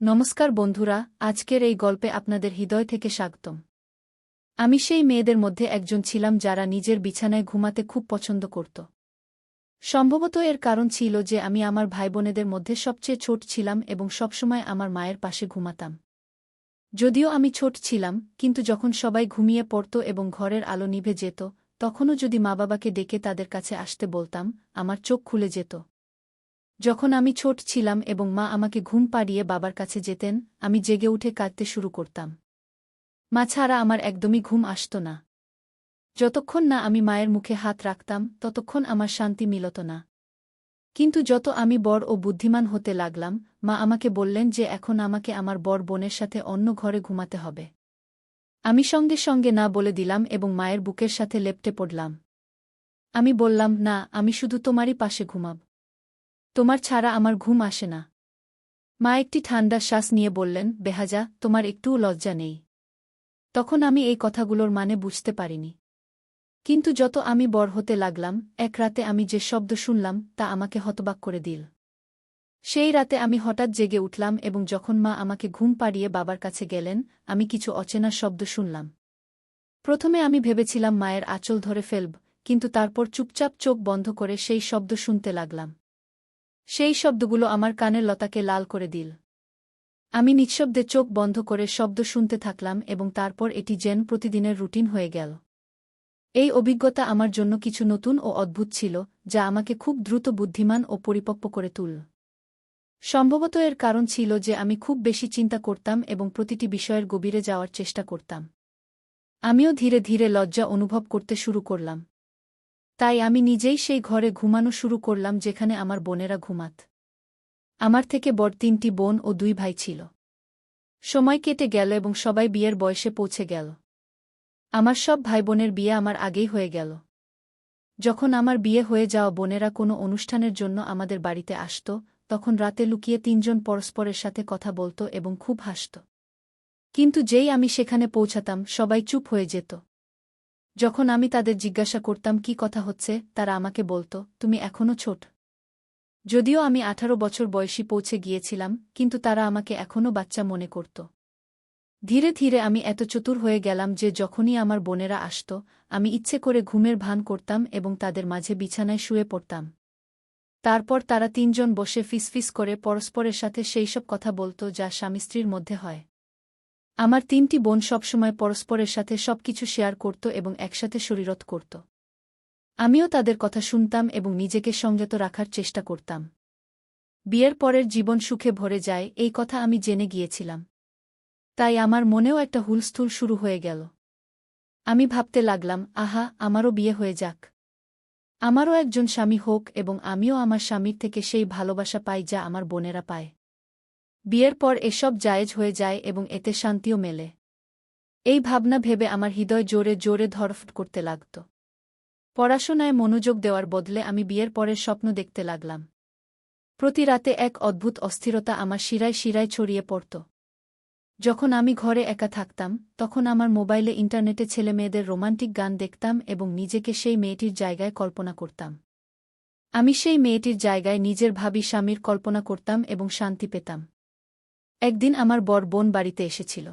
নমস্কার বন্ধুরা, আজকের এই গল্পে আপনাদের হৃদয় থেকে স্বাগতম। আমি সেই মেয়েদের মধ্যে একজন ছিলাম যারা নিজের বিছানায় ঘুমাতে খুব পছন্দ করত। সম্ভবত এর কারণ ছিল যে আমি আমার ভাইবোনেদের মধ্যে সবচেয়ে ছোট ছিলাম এবং সবসময় আমার মায়ের পাশে ঘুমাতাম। যদিও আমি ছোট ছিলাম, কিন্তু যখন সবাই ঘুমিয়ে পড়ত এবং ঘরের আলো নিভে যেত, তখনও যদি মা বাবাকে ডেকে তাদের কাছে আসতে বলতাম, আমার চোখ খুলে যেত। যখন আমি ছোট ছিলাম এবং মা আমাকে ঘুম পাড়িয়ে বাবার কাছে যেতেন, আমি জেগে উঠে কাঁদতে শুরু করতাম। মা ছাড়া আমার একদমই ঘুম আসত না। যতক্ষণ না আমি মায়ের মুখে হাত রাখতাম, ততক্ষণ আমার শান্তি মিলত না। কিন্তু যত আমি বড় ও বুদ্ধিমান হতে লাগলাম, মা আমাকে বললেন যে এখন আমাকে আমার বড় বোনের সাথে অন্য ঘরে ঘুমাতে হবে। আমি সঙ্গে সঙ্গে না বলে দিলাম এবং মায়ের বুকের সাথে লেপ্টে পড়লাম। আমি বললাম, না, আমি শুধু তোমারই পাশে ঘুমাব। তোমার ছাড়া আমার ঘুম আসে না। মা একটি ঠান্ডা শ্বাস নিয়ে বললেন, বেহাজা, তোমার একটুও লজ্জা নেই। তখন আমি এই কথাগুলোর মানে বুঝতে পারিনি। কিন্তু যত আমি বড় হতে লাগলাম, এক রাতে আমি যে শব্দ শুনলাম তা আমাকে হতবাক করে দিল। সেই রাতে আমি হঠাৎ জেগে উঠলাম এবং যখন মা আমাকে ঘুম পাড়িয়ে বাবার কাছে গেলেন, আমি কিছু অচেনা শব্দ শুনলাম। প্রথমে আমি ভেবেছিলাম মায়ের আঁচল ধরে ফেলব, কিন্তু তারপর চুপচাপ চোখ বন্ধ করে সেই শব্দ শুনতে লাগলাম। সেই শব্দগুলো আমার কানের লতাকে লাল করে দিল। আমি নিঃশব্দে চোখ বন্ধ করে শব্দ শুনতে থাকলাম এবং তারপর এটি যেন প্রতিদিনের রুটিন হয়ে গেল। এই অভিজ্ঞতা আমার জন্য কিছু নতুন ও অদ্ভুত ছিল, যা আমাকে খুব দ্রুত বুদ্ধিমান ও পরিপক্ব করে তুলল। সম্ভবত এর কারণ ছিল যে আমি খুব বেশি চিন্তা করতাম এবং প্রতিটি বিষয়ের গভীরে যাওয়ার চেষ্টা করতাম। আমিও ধীরে ধীরে লজ্জা অনুভব করতে শুরু করলাম। তাই আমি নিজেই সেই ঘরে ঘুমানো শুরু করলাম যেখানে আমার বোনেরা ঘুমাত। আমার থেকে বড় 3টি বোন ও 2 ভাই ছিল। সময় কেটে গেল এবং সবাই বিয়ের বয়সে পৌঁছে গেল। আমার সব ভাইবোনের বিয়ে আমার আগেই হয়ে গেল। যখন আমার বিয়ে হয়ে যাওয়া বোনেরা কোনো অনুষ্ঠানের জন্য আমাদের বাড়িতে আসত, তখন রাতে লুকিয়ে 3জন পরস্পরের সাথে কথা বলত এবং খুব হাসত। কিন্তু যেই আমি সেখানে পৌঁছাতাম, সবাই চুপ হয়ে যেত। যখন আমি তাদের জিজ্ঞাসা করতাম কি কথা হচ্ছে, তারা আমাকে বলত, তুমি এখনও ছোট। যদিও আমি 18 বছর বয়সী পৌঁছে গিয়েছিলাম, কিন্তু তারা আমাকে এখনও বাচ্চা মনে করত। ধীরে ধীরে আমি এত চতুর হয়ে গেলাম যে যখনই আমার বোনেরা আসত, আমি ইচ্ছে করে ঘুমের ভান করতাম এবং তাদের মাঝে বিছানায় শুয়ে পড়তাম। তারপর তারা 3জন বসে ফিসফিস করে পরস্পরের সাথে সেইসব কথা বলত যা স্বামী স্ত্রীর মধ্যে হয়। আমার 3টি বোন সবসময় পরস্পরের সাথে সবকিছু শেয়ার করত এবং একসাথে শরীরত করত। আমিও তাদের কথা শুনতাম এবং নিজেকে সংযত রাখার চেষ্টা করতাম। বিয়ের পরের জীবন সুখে ভরে যায়, এই কথা আমি জেনে গিয়েছিলাম। তাই আমার মনেও একটা হুলস্থুল শুরু হয়ে গেল। আমি ভাবতে লাগলাম, আহা, আমারও বিয়ে হয়ে যাক। আমারও একজন স্বামী হোক এবং আমিও আমার স্বামীর থেকে সেই ভালোবাসা পাই যা আমার বোনেরা পায়। বিয়ের পর এসব জায়েজ হয়ে যায় এবং এতে শান্তিও মেলে। এই ভাবনা ভেবে আমার হৃদয় জোরে জোরে ধড়ফড় করতে লাগত। পড়াশোনায় মনোযোগ দেওয়ার বদলে আমি বিয়ের পরের স্বপ্ন দেখতে লাগলাম। প্রতি রাতে এক অদ্ভুত অস্থিরতা আমার শিরায় শিরায় ছড়িয়ে পড়ত। যখন আমি ঘরে একা থাকতাম, তখন আমার মোবাইলে ইন্টারনেটে ছেলেমেয়েদের রোমান্টিক গান দেখতাম এবং নিজেকে সেই মেয়েটির জায়গায় কল্পনা করতাম। আমি সেই মেয়েটির জায়গায় নিজের ভাবী স্বামীর কল্পনা করতাম এবং শান্তি পেতাম। একদিন আমার বড় বোন বাড়িতে এসেছিল।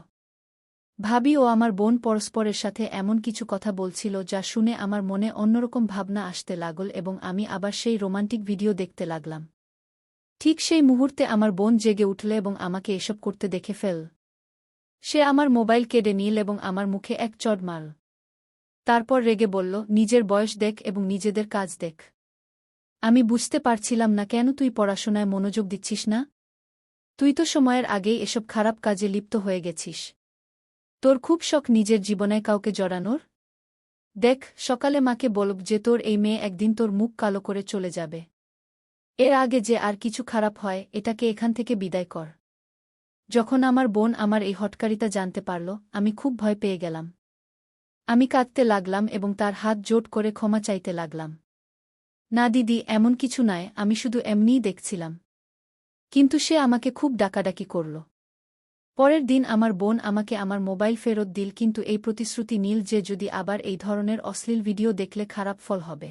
ভাবী ও আমার বোন পরস্পরের সাথে এমন কিছু কথা বলছিল যা শুনে আমার মনে অন্যরকম ভাবনা আসতে লাগল এবং আমি আবার সেই রোমান্টিক ভিডিও দেখতে লাগলাম। ঠিক সেই মুহূর্তে আমার বোন জেগে উঠল এবং আমাকে এসব করতে দেখে ফেল। সে আমার মোবাইল কেড়ে নিল এবং আমার মুখে এক চড় মারল। তারপর রেগে বলল, নিজের বয়স দেখ এবং নিজেদের কাজ দেখ। আমি বুঝতে পারছিলাম না কেন তুই পড়াশোনায় মনোযোগ দিচ্ছিস না। তুই তো সময়ের আগেই এসব খারাপ কাজে লিপ্ত হয়ে গেছিস। তোর খুব শখ নিজের জীবনে কাউকে জড়ানোর। দেখ, সকালে মাকে বলব যে তোর এই মেয়ে একদিন তোর মুখ কালো করে চলে যাবে। এর আগে যে আর কিছু খারাপ হয়, এটাকে এখান থেকে বিদায় কর। যখন আমার বোন আমার এই হটকারিতা জানতে পারল, আমি খুব ভয় পেয়ে গেলাম। আমি কাঁদতে লাগলাম এবং তার হাত জোট করে ক্ষমা চাইতে লাগলাম। না দিদি, এমন কিছু নয়, আমি শুধু এমনিই দেখছিলাম। কিন্তু সে আমাকে খুব ডাকাডাকি করল। পরের দিন আমার বোন আমাকে আমার মোবাইল ফেরত দিল, কিন্তু এই প্রতিশ্রুতি নিল যে যদি আবার এই ধরনের অশ্লীল ভিডিও দেখলে খারাপ ফল হবে।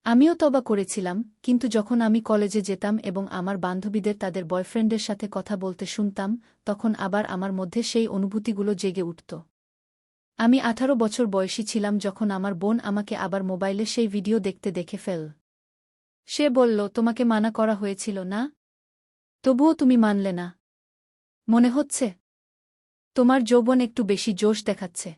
আমিও তবা করেছিলাম, কিন্তু যখন আমি কলেজে যেতাম এবং আমার বান্ধবীদের তাদের বয়ফ্রেন্ডের সাথে কথা বলতে শুনতাম, তখন আবার আমার মধ্যে সেই অনুভূতিগুলো জেগে উঠত। আমি 18 বছর বয়সী ছিলাম যখন আমার বোন আমাকে আবার মোবাইলে সেই ভিডিও দেখতে দেখে ফেল। সে বলল, তোমাকে মানা করা হয়েছিল না? তবুও তুমি মানলে না। মনে হচ্ছে তোমার যৌবন একটু বেশি জোশ দেখাচ্ছে।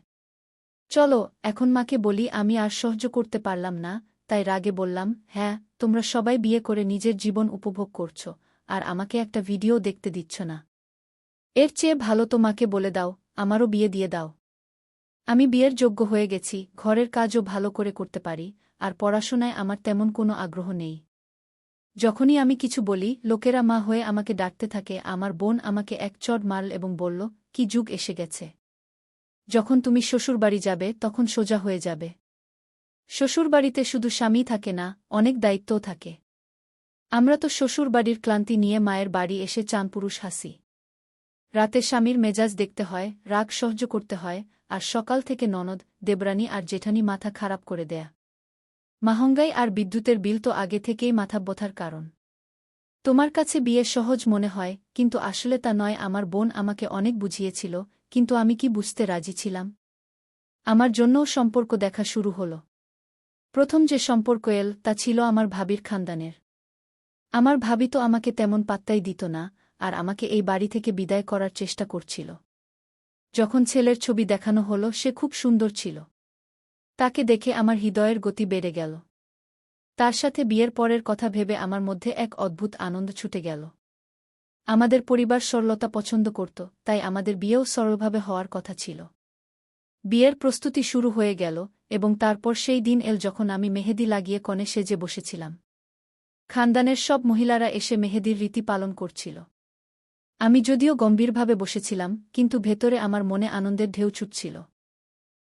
চলো, এখন মাকে বলি। আমি আর সহ্য করতে পারলাম না, তাই রাগে বললাম, হ্যাঁ, তোমরা সবাই বিয়ে করে নিজের জীবন উপভোগ করছ, আর আমাকে একটা ভিডিও দেখতে দিচ্ছ না। এর চেয়ে ভালো তো মাকে বলে দাও, আমারও বিয়ে দিয়ে দাও। আমি বিয়ের যোগ্য হয়ে গেছি, ঘরের কাজও ভালো করে করতে পারি, আর পড়াশোনায় আমার তেমন কোনো আগ্রহ নেই। যখনই আমি কিছু বলি, লোকেরা মা হয়ে আমাকে ডাকতে থাকে। আমার বোন আমাকে এক চড় মারল এবং বলল, কি যুগ এসে গেছে! যখন তুমি শ্বশুরবাড়ি যাবে তখন সোজা হয়ে যাবে। শ্বশুরবাড়িতে শুধু স্বামী থাকে না, অনেক দায়িত্বও থাকে। আমরা তো শ্বশুরবাড়ির ক্লান্তি নিয়ে মায়ের বাড়ি এসে চাঁদপুরুষ হাসি। রাতে স্বামীর মেজাজ দেখতে হয়, রাগ সহ্য করতে হয়, আর সকাল থেকে ননদ, দেবরানী আর জেঠানি মাথা খারাপ করে দেয়া। মহঙ্গাই আর বিদ্যুতের বিল তো আগে থেকেই মাথা ব্যথার কারণ। তোমার কাছে বিয়ে সহজ মনে হয়, কিন্তু আসলে তা নয়। আমার বোন আমাকে অনেক বুঝিয়েছিল, কিন্তু আমি কি বুঝতে রাজি ছিলাম? আমার জন্যও সম্পর্ক দেখা শুরু হল। প্রথম যে সম্পর্ক এল, তা ছিল আমার ভাবির খানদানের। আমার ভাবি তো আমাকে তেমন পাত্তাই দিত না, আর আমাকে এই বাড়ি থেকে বিদায় করার চেষ্টা করছিল। যখন ছেলের ছবি দেখানো হলো, সে খুব সুন্দর ছিল। তাকে দেখে আমার হৃদয়ের গতি বেড়ে গেল। তার সাথে বিয়ের পরের কথা ভেবে আমার মধ্যে এক অদ্ভুত আনন্দ ছুটে গেল। আমাদের পরিবার সরলতা পছন্দ করত, তাই আমাদের বিয়েও সরলভাবে হওয়ার কথা ছিল। বিয়ের প্রস্তুতি শুরু হয়ে গেল, এবং তারপর সেই দিন এল যখন আমি মেহেদি লাগিয়ে কনে সেজে বসেছিলাম। খানদানের সব মহিলারা এসে মেহেদির রীতি পালন করছিল। আমি যদিও গম্ভীরভাবে বসেছিলাম, কিন্তু ভেতরে আমার মনে আনন্দের ঢেউ ছুটছিল।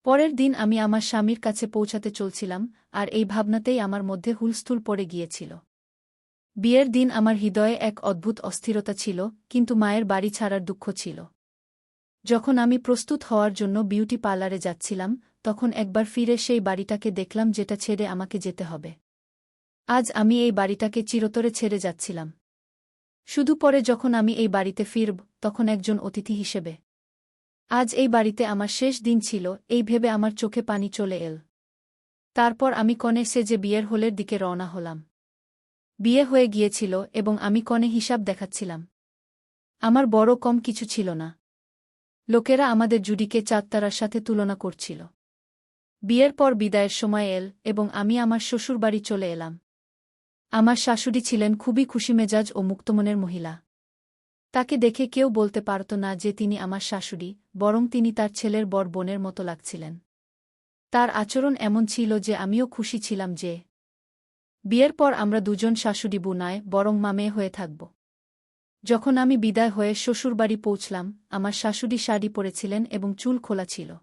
পরের দিন আমি আমার স্বামীর কাছে পৌঁছাতে চলছিলাম, আর এই ভাবনাতেই আমার মধ্যে হুলস্থুল পড়ে গিয়েছিল। বিয়ের দিন আমার হৃদয়ে এক অদ্ভুত অস্থিরতা ছিল, কিন্তু মায়ের বাড়ি ছাড়ার দুঃখ ছিল। যখন আমি প্রস্তুত হওয়ার জন্য বিউটি পার্লারে যাচ্ছিলাম, তখন একবার ফিরে সেই বাড়িটাকে দেখলাম যেটা ছেড়ে আমাকে যেতে হবে। আজ আমি এই বাড়িটাকে চিরতরে ছেড়ে যাচ্ছিলাম। শুধু পরে যখন আমি এই বাড়িতে ফিরব, তখন একজন অতিথি হিসেবে। আজ এই বাড়িতে আমার শেষ দিন ছিল, এই ভেবে আমার চোখে পানি চলে এল। তারপর আমি কনে সেজে বিয়ের হলের দিকে রওনা হলাম। বিয়ে হয়ে গিয়েছিল, এবং আমি কনে হিসাব দেখাচ্ছিলাম। আমার বড় কম কিছু ছিল না। লোকেরা আমাদের জুডিকে চাঁদতারার সাথে তুলনা করছিল। বিয়ের পর বিদায়ের সময় এল, এবং আমি আমার শ্বশুরবাড়ি চলে এলাম। আমার শাশুড়ি ছিলেন খুবই খুশিমেজাজ ও মুক্তমনের মহিলা। তাকে দেখে কেউ বলতে পারত না যে তিনি আমার শাশুড়ি, বরং তিনি তার ছেলের বড় বোনের মতো লাগছিলেন। তার আচরণ এমন ছিল যে আমিও খুশি ছিলাম যে বিয়ের পর আমরা দুজন শাশুড়ি বউ নয়, বরং মা-মেয়ে হয়ে থাকব। যখন আমি বিদায় হয়ে শ্বশুরবাড়ি পৌঁছলাম, আমার শাশুড়ি শাড়ি পরেছিলেন এবং চুল খোলা ছিল।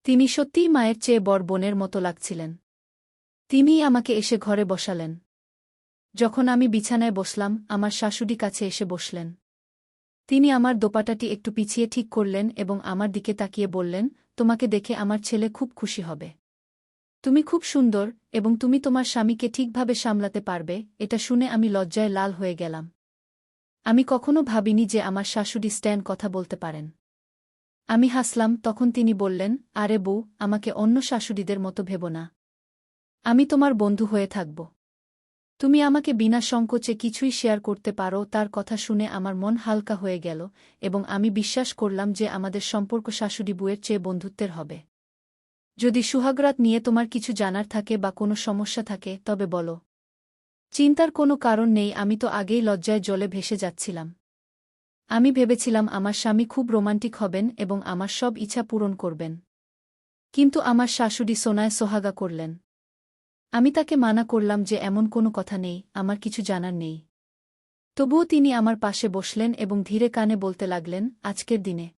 তিনি সত্যিই মায়ের চেয়ে বড় বোনের মতো লাগছিলেন। তিনিই আমাকে এসে ঘরে বসালেন। যখন আমি বিছানায় বসলাম, আমার শাশুড়ি কাছে এসে বসলেন। তিনি আমার দোপাটাটি একটু পিছিয়ে ঠিক করলেন এবং আমার দিকে তাকিয়ে বললেন, তোমাকে দেখে আমার ছেলে খুব খুশি হবে। তুমি খুব সুন্দর, এবং তুমি তোমার স্বামীকে ঠিকভাবে সামলাতে পারবে। এটা শুনে আমি লজ্জায় লাল হয়ে গেলাম। আমি কখনো ভাবিনি যে আমার শাশুড়ি স্ট্যান কথা বলতে পারেন। আমি হাসলাম। তখন তিনি বললেন, আরে বউ, আমাকে অন্য শাশুড়িদের মতো ভেবো না। আমি তোমার বন্ধু হয়ে থাকব। তুমি আমাকে বিনা সংকোচে কিছুই শেয়ার করতে পারো। তার কথা শুনে আমার মন হালকা হয়ে গেল, এবং আমি বিশ্বাস করলাম যে আমাদের সম্পর্ক শাশুড়ি বুয়ের চেয়ে বন্ধুত্বের হবে। যদি সুহাগরাত নিয়ে তোমার কিছু জানার থাকে বা কোনো সমস্যা থাকে, তবে বলো। চিন্তার কোনো কারণ নেই। আমি তো আগেই লজ্জায় জলে ভেসে যাচ্ছিলাম। আমি ভেবেছিলাম আমার স্বামী খুব রোমান্টিক হবেন এবং আমার সব ইচ্ছা পূরণ করবেন। কিন্তু আমার শাশুড়ি সোনায় সোহাগা করলেন। আমি তাকে মানা করলাম যে এমন কোনো কথা নেই, আমার কিছু জানার নেই। তবুও তিনি আমার পাশে বসলেন এবং ধীরে কানে বলতে লাগলেন, আজকের দিনে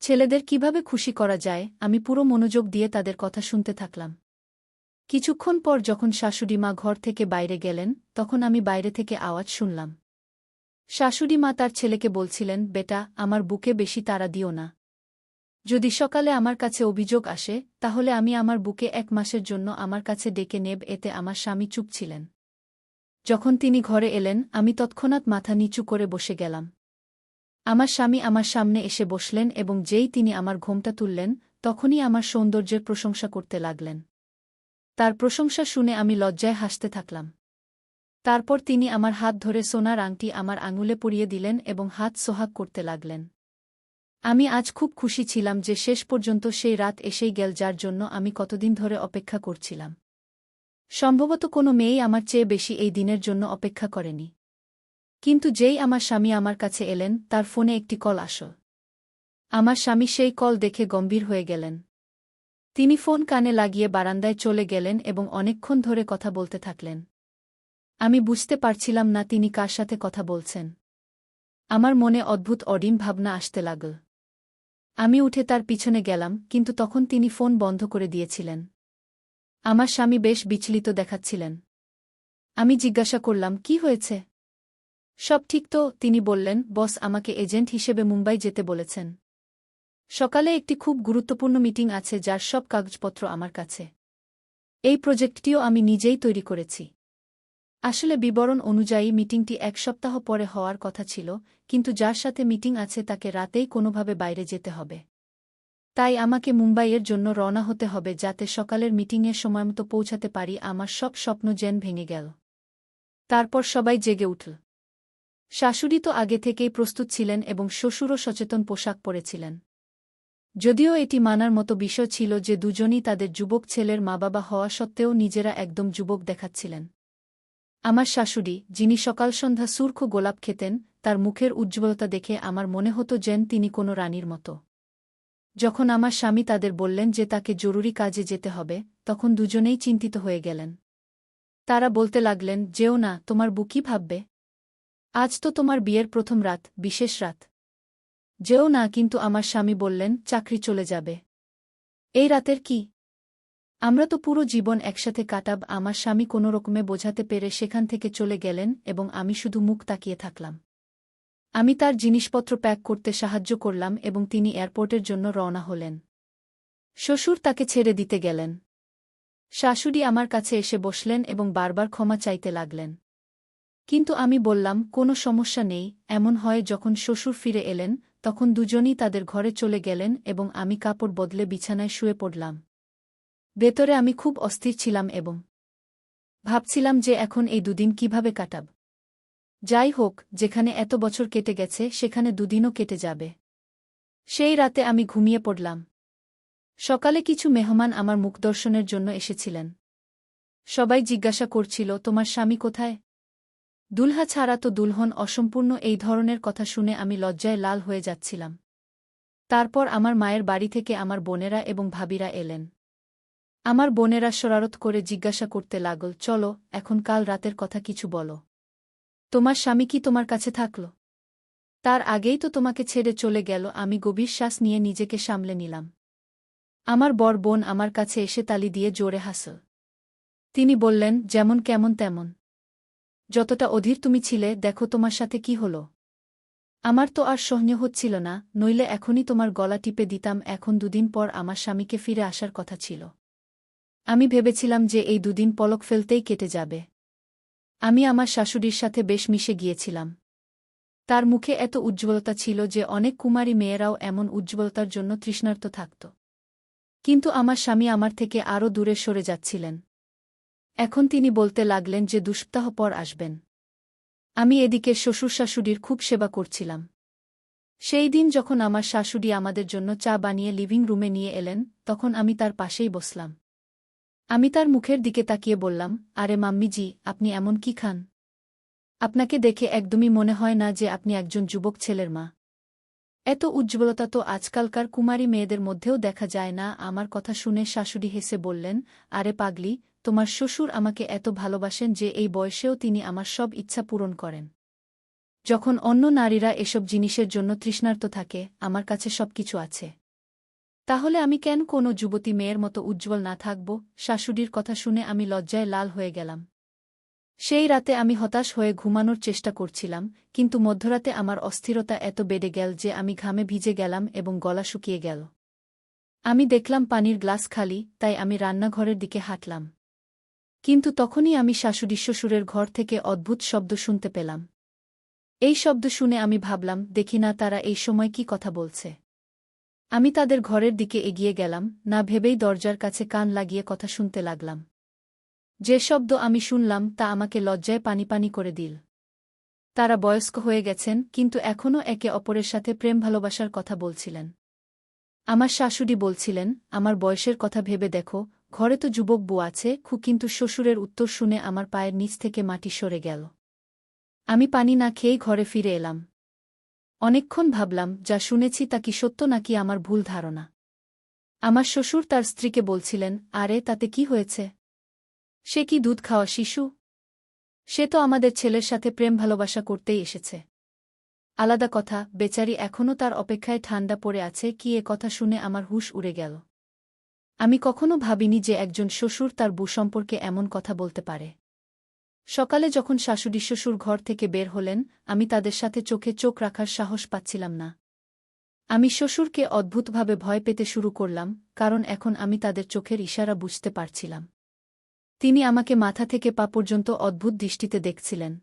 ছেলেদের কিভাবে খুশি করা যায়। আমি পুরো মনোযোগ দিয়ে তাদের কথা শুনতে থাকলাম। কিছুক্ষণ পর যখন শাশুড়ি মা ঘর থেকে বাইরে গেলেন, তখন আমি বাইরে থেকে আওয়াজ শুনলাম। শাশুড়ি মা তার ছেলেকে বলছিলেন, বেটা, আমার বুকে বেশি তাড়া দিও না। যদি সকালে আমার কাছে অভিযোগ আসে তাহলে আমি আমার বুকে 1 মাসের জন্য আমার কাছে ডেকে নেব। এতে আমার স্বামী চুপ ছিলেন। যখন তিনি ঘরে এলেন আমি তৎক্ষণাৎ মাথা নিচু করে বসে গেলাম। আমার স্বামী আমার সামনে এসে বসলেন এবং যেই তিনি আমার ঘোমটা তুললেন তখনই আমার সৌন্দর্যের প্রশংসা করতে লাগলেন। তার প্রশংসা শুনে আমি লজ্জায় হাসতে থাকলাম। তারপর তিনি আমার হাত ধরে সোনার আংটি আমার আঙুলে পরিয়ে দিলেন এবং হাত সোহাগ করতে লাগলেন। আমি আজ খুব খুশি ছিলাম যে শেষ পর্যন্ত সেই রাত এসেই গেল যার জন্য আমি কতদিন ধরে অপেক্ষা করছিলাম। সম্ভবত কোনো মেয়েই আমার চেয়ে বেশি এই দিনের জন্য অপেক্ষা করেনি। কিন্তু যেই আমার স্বামী আমার কাছে এলেন তার ফোনে একটি কল আসল। আমার স্বামী সেই কল দেখে গম্ভীর হয়ে গেলেন। তিনি ফোন কানে লাগিয়ে বারান্দায় চলে গেলেন এবং অনেকক্ষণ ধরে কথা বলতে থাকলেন। আমি বুঝতে পারছিলাম না তিনি কার সাথে কথা বলছেন। আমার মনে অদ্ভুত অডিম ভাবনা আসতে লাগল। আমি উঠে তার পিছনে গেলাম কিন্তু তখন তিনি ফোন বন্ধ করে দিয়েছিলেন। আমার স্বামী বেশ বিচলিত দেখাচ্ছিলেন। আমি জিজ্ঞাসা করলাম, কি হয়েছে? সব ঠিক তো? তিনি বললেন, বস আমাকে এজেন্ট হিসেবে মুম্বাই যেতে বলেছেন। সকালে একটি খুব গুরুত্বপূর্ণ মিটিং আছে যার সব কাগজপত্র আমার কাছে। এই প্রজেক্টটিও আমি নিজেই তৈরি করেছি। আসলে বিবরণ অনুযায়ী মিটিংটি 1 সপ্তাহ পরে হওয়ার কথা ছিল, কিন্তু যার সাথে মিটিং আছে তাকে রাতেই কোনোভাবে বাইরে যেতে হবে। তাই আমাকে মুম্বাইয়ের জন্য রওনা হতে হবে যাতে সকালের মিটিংয়ের সময়মতো পৌঁছাতে পারি। আমার সব স্বপ্ন যেন ভেঙে গেল। তারপর সবাই জেগে উঠল। শাশুড়ি তো আগে থেকেই প্রস্তুত ছিলেন এবং শ্বশুরও সচেতন পোশাক পরেছিলেন। যদিও এটি মানার মতো বিষয় ছিল যে দুজনই তাদের যুবক ছেলের মা-বাবা হওয়া সত্ত্বেও নিজেরা একদম যুবক দেখাচ্ছিলেন। আমার শাশুড়ি, যিনি সকাল সন্ধ্যা সুরখো গোলাপ খেতেন, তার মুখের উজ্জ্বলতা দেখে আমার মনে হতো যেন তিনি কোনো রানীর মতো। যখন আমার স্বামী তাদের বললেন যে তাকে জরুরি কাজে যেতে হবে, তখন দুজনেই চিন্তিত হয়ে গেলেন। তারা বলতে লাগলেন, যেও না, তোমার বউ কী ভাববে? আজ তো তোমার বিয়ের প্রথম রাত, বিশেষ রাত। যেও না। কিন্তু আমার স্বামী বললেন, চাকরি চলে যাবে। এই রাতের কি? আমরা তো পুরো জীবন একসাথে কাটাব। আমার স্বামী কোনো রকমে বোঝাতে পেরে সেখান থেকে চলে গেলেন এবং আমি শুধু মুখ তাকিয়ে থাকলাম। আমি তার জিনিসপত্র প্যাক করতে সাহায্য করলাম এবং তিনি এয়ারপোর্টের জন্য রওনা হলেন। শ্বশুর তাকে ছেড়ে দিতে গেলেন। শাশুড়ি আমার কাছে এসে বসলেন এবং বারবার ক্ষমা চাইতে লাগলেন। কিন্তু আমি বললাম, কোনো সমস্যা নেই। এমন হয় যখন শ্বশুর ফিরে এলেন তখন দুজনই তাদের ঘরে চলে গেলেন এবং আমি কাপড় বদলে বিছানায় শুয়ে পড়লাম। ভেতরে আমি খুব অস্থির ছিলাম এবং ভাবছিলাম যে এখন এই দুদিন কিভাবে কাটাব। যাই হোক, যেখানে এত বছর কেটে গেছে সেখানে দুদিনও কেটে যাবে। সেই রাতে আমি ঘুমিয়ে পড়লাম। সকালে কিছু মেহমান আমার মুখদর্শনের জন্য এসেছিলেন। সবাই জিজ্ঞাসা করছিল, তোমার স্বামী কোথায়? দুলহা ছাড়া তো দুলহন অসম্পূর্ণ। এই ধরনের কথা শুনে আমি লজ্জায় লাল হয়ে যাচ্ছিলাম। তারপর আমার মায়ের বাড়ি থেকে আমার বোনেরা এবং ভাবিরা এলেন। আমার বোনেরা শরারত করে জিজ্ঞাসা করতে লাগল, চলো, এখন কাল রাতের কথা কিছু বলো। তোমার স্বামী কি তোমার কাছে থাকল? তার আগেই তো তোমাকে ছেড়ে চলে গেল। আমি গভীর শ্বাস নিয়ে নিজেকে সামলে নিলাম। আমার বড় বোন আমার কাছে এসে তালি দিয়ে জোরে হাসল। তিনি বললেন, যেমন কেমন তেমন। যতটা অধীর তুমি ছিলে, দেখো তোমার সাথে কি হলো। আমার তো আর সহ্য হচ্ছিল না, নইলে এখনই তোমার গলা টিপে দিতাম। এখন দুদিন পর আমার স্বামীকে ফিরে আসার কথা ছিল। আমি ভেবেছিলাম যে এই দুদিন পলক ফেলতেই কেটে যাবে। আমি আমার শাশুড়ির সাথে বেশ মিশে গিয়েছিলাম। তার মুখে এত উজ্জ্বলতা ছিল যে অনেক কুমারী মেয়েরাও এমন উজ্জ্বলতার জন্য তৃষ্ণার্ত থাকত। কিন্তু আমার স্বামী আমার থেকে আরও দূরে সরে যাচ্ছিলেন। এখন তিনি বলতে লাগলেন যে 2 সপ্তাহ পর আসবেন। আমি এদিকে শ্বশুর শাশুড়ির খুব সেবা করছিলাম। সেই দিন যখন আমার শাশুড়ি আমাদের জন্য চা বানিয়ে লিভিং রুমে নিয়ে এলেন, তখন আমি তার পাশেই বসলাম। আমি তার মুখের দিকে তাকিয়ে বললাম, আরে মাম্মিজি, আপনি এমন কি খান? আপনাকে দেখে একদমই মনে হয় না যে আপনি একজন যুবক ছেলের মা। এত উজ্জ্বলতা তো আজকালকার কুমারী মেয়েদের মধ্যেও দেখা যায় না। আমার কথা শুনে শাশুড়ি হেসে বললেন, আরে পাগলি, তোমার শ্বশুর আমাকে এত ভালোবাসেন যে এই বয়সেও তিনি আমার সব ইচ্ছা পূরণ করেন। যখন অন্য নারীরা এসব জিনিসের জন্য তৃষ্ণার্ত থাকে, আমার কাছে সবকিছু আছে। তাহলে আমি কেন কোনো যুবতী মেয়ের মতো উজ্জ্বল না থাকব? শাশুড়ির কথা শুনে আমি লজ্জায় লাল হয়ে গেলাম। সেই রাতে আমি হতাশ হয়ে ঘুমানোর চেষ্টা করছিলাম, কিন্তু মধ্যরাতে আমার অস্থিরতা এত বেড়ে গেল যে আমি ঘামে ভিজে গেলাম এবং গলা শুকিয়ে গেল। আমি দেখলাম পানির গ্লাস খালি, তাই আমি রান্নাঘরের দিকে হাঁটলাম। কিন্তু তখনই আমি শাশুড়ি শ্বশুরের ঘর থেকে অদ্ভুত শব্দ শুনতে পেলাম। এই শব্দ শুনে আমি ভাবলাম, দেখি না তারা এই সময় কি কথা বলছে। আমি তাদের ঘরের দিকে এগিয়ে গেলাম, না ভেবেই দরজার কাছে কান লাগিয়ে কথা শুনতে লাগলাম। যে শব্দ আমি শুনলাম তা আমাকে লজ্জায় পানি পানি করে দিল। তারা বয়স্ক হয়ে গেছেন, কিন্তু এখনও একে অপরের সাথে প্রেম ভালোবাসার কথা বলছিলেন। আমার শাশুড়ি বলছিলেন, আমার বয়সের কথা ভেবে দেখো, ঘরে তো যুবক বউ আছে, কিন্তু শ্বশুরের উত্তর শুনে আমার পায়ের নিচ থেকে মাটি সরে গেল। আমি পানি না খেয়েই ঘরে ফিরে এলাম। অনেকক্ষণ ভাবলাম, যা শুনেছি তা কি সত্য নাকি আমার ভুল ধারণা। আমার শ্বশুর তার স্ত্রীকে বলছিলেন, আরে তাতে কি হয়েছে? সে কি দুধ খাওয়া শিশু? সে তো আমাদের ছেলের সাথে প্রেম ভালোবাসা করতেই এসেছে। আলাদা কথা, বেচারি এখনও তার অপেক্ষায় ঠান্ডা পড়ে আছে কি? এ কথা শুনে আমার হুঁশ উড়ে গেল। আমি কখনো ভাবিনি যে একজন শ্বশুর তার বউ সম্পর্কে এমন কথা বলতে পারে। সকালে যখন শাশুড়ি শ্বশুর ঘর থেকে বের হলেন, আমি তাদের সাথে চোখে চোখ রাখার সাহস পাচ্ছিলাম না। আমি শ্বশুরকে অদ্ভুতভাবে ভয় পেতে শুরু করলাম, কারণ এখন আমি তাদের চোখের ইশারা বুঝতে পারছিলাম। তিনি আমাকে মাথা থেকে পা পর্যন্ত অদ্ভুত দৃষ্টিতে দেখছিলেন।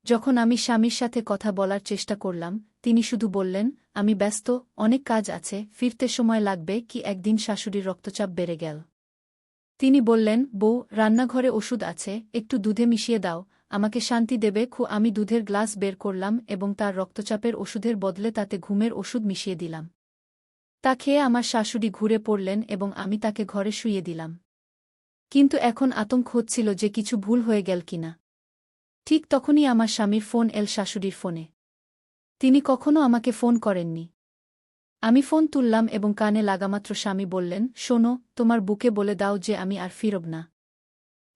যখন আমি স্বামীর সাথে কথা বলার চেষ্টা করলাম, তিনি শুধু বললেন, আমি ব্যস্ত, অনেক কাজ আছে, ফিরতে সময় লাগবে কি? একদিন শাশুড়ির রক্তচাপ বেড়ে গেল। তিনি বললেন, বউ, রান্নাঘরে ওষুধ আছে, একটু দুধে মিশিয়ে দাও, আমাকে শান্তি দেবে। আমি দুধের গ্লাস বের করলাম এবং তার রক্তচাপের ওষুধের বদলে তাতে ঘুমের ওষুধ মিশিয়ে দিলাম। তা খেয়ে আমার শাশুড়ি ঘুরে পড়লেন এবং আমি তাকে ঘরে শুইয়ে দিলাম। কিন্তু এখন আতঙ্ক হচ্ছিল যে কিছু ভুল হয়ে গেল কিনা। ঠিক তখনই আমার স্বামীর ফোন এল শাশুড়ির ফোনে। তিনি কখনো আমাকে ফোন করেননি। আমি ফোন তুললাম এবং কানে লাগামাত্র স্বামী বললেন, শোনো, তোমার বুকে বলে দাও যে আমি আর ফিরব না।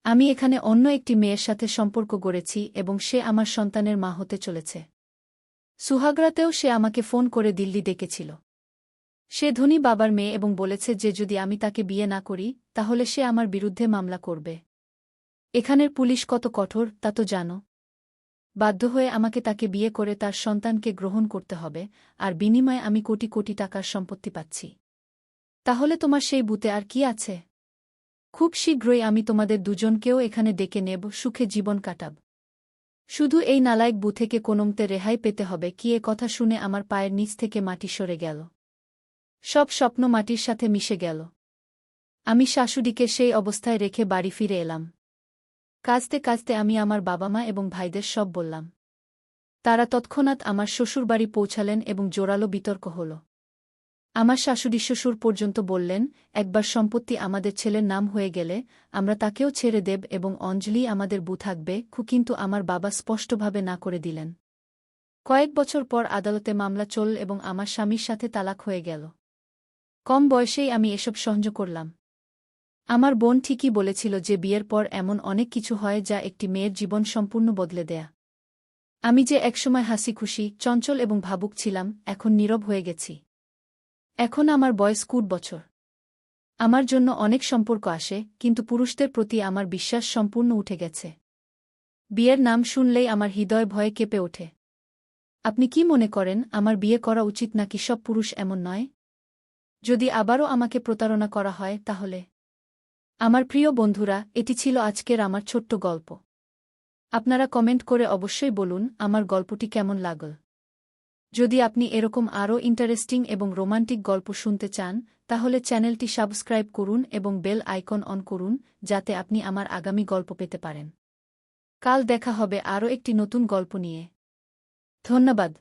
আমি এখানে অন্য একটি মেয়ের সাথে সম্পর্ক গড়েছি এবং সে আমার সন্তানের মা হতে চলেছে। সুহাগরাতেও সে আমাকে ফোন করে দিল্লি ডেকেছিল। সে ধনী বাবার মেয়ে এবং বলেছে যে যদি আমি তাকে বিয়ে না করি, তাহলে সে আমার বিরুদ্ধে মামলা করবে। এখানের পুলিশ কত কঠোর তা তো জানো। বাধ্য হয়ে আমাকে তাকে বিয়ে করে তার সন্তানকে গ্রহণ করতে হবে, আর বিনিময়ে আমি কোটি কোটি টাকার সম্পত্তি পাচ্ছি। তাহলে তোমার সেই বুতে আর কি আছে? খুব শীঘ্রই আমি তোমাদের দুজনকেও এখানে ডেকে নেব, সুখে জীবন কাটাব। শুধু এই নালায়েক বু থেকে কোনোমতে রেহাই পেতে হবে কি? এ কথা শুনে আমার পায়ের নিচ থেকে মাটি সরে গেল। সব স্বপ্ন মাটির সাথে মিশে গেল। আমি শাশুড়িকে সেই অবস্থায় রেখে বাড়ি ফিরে এলাম। কাঁদতে কাঁদতে আমি আমার বাবা মা এবং ভাইদের সব বললাম। তারা তৎক্ষণাৎ আমার শ্বশুরবাড়ি পৌঁছালেন এবং জোরালো বিতর্ক হল। আমার শাশুড়ি শ্বশুর পর্যন্ত বললেন, একবার সম্পত্তি আমাদের ছেলের নাম হয়ে গেলে আমরা তাকেও ছেড়ে দেব এবং অঞ্জলি আমাদের বউ থাকবে। কিন্তু আমার বাবা স্পষ্টভাবে না করে দিলেন। কয়েক বছর পর আদালতে মামলা চলল এবং আমার স্বামীর সাথে তালাক হয়ে গেল। কম বয়সেই আমি এসব সহ্য করলাম। আমার বোন ঠিকই বলেছিল যে বিয়ের পর এমন অনেক কিছু হয় যা একটি মেয়ের জীবন সম্পূর্ণ বদলে দেয়া। আমি যে একসময় হাসিখুশি, চঞ্চল এবং ভাবুক ছিলাম, এখন নীরব হয়ে গেছি। এখন আমার বয়স 20 বছর। আমার জন্য অনেক সম্পর্ক আসে, কিন্তু পুরুষদের প্রতি আমার বিশ্বাস সম্পূর্ণ উঠে গেছে। বিয়ের নাম শুনলেই আমার হৃদয় ভয়ে কেঁপে ওঠে। আপনি কি মনে করেন, আমার বিয়ে করা উচিত নাকি সব পুরুষ এমন নয়? যদি আবারও আমাকে প্রতারণা করা হয় তাহলে? আমার প্রিয় বন্ধুরা, এটি ছিল আজকের আমার ছোট্ট গল্প। আপনারা কমেন্ট করে অবশ্যই বলুন আমার গল্পটি কেমন লাগল। যদি আপনি এরকম আরও ইন্টারেস্টিং এবং রোমান্টিক গল্প শুনতে চান, তাহলে চ্যানেলটি সাবস্ক্রাইব করুন এবং বেল আইকন অন করুন, যাতে আপনি আমার আগামী গল্প পেতে পারেন। কাল দেখা হবে আরও একটি নতুন গল্প নিয়ে। ধন্যবাদ।